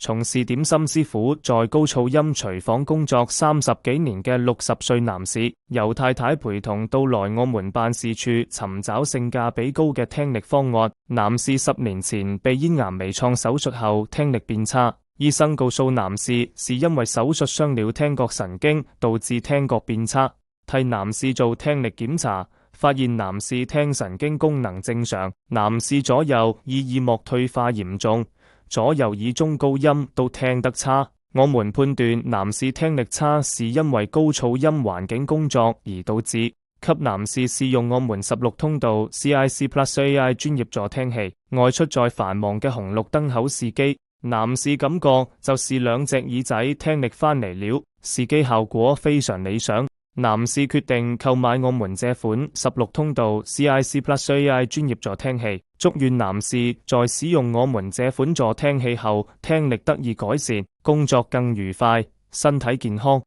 從事點心師傅在高噪音廚房工作30幾年嘅60歲男士，由太太陪同到來我們辦事處尋找性價比高嘅聽力方案。男士10年前被咽癌微創手術後聽力變差，醫生告訴男士是因為手術傷了聽覺神經，導致聽覺變差。替男士做聽力檢查，發現男士聽神經功能正常，男士左右耳膜退化嚴重，左右耳中高音都聽得差。我們判斷男士聽力差是因為高噪音環境工作而導致，給男士試用我們16通道 CIC Plus AI 專業助聽器，外出在繁忙嘅紅綠燈口試機，男士感覺就是兩隻耳仔聽力返嚟了，試機效果非常理想。男士決定購買我們這款16通道 CIC Plus AI 專業助聽器，祝願男士在使用我們這款助聽器後聽力得以改善，工作更愉快，身體健康。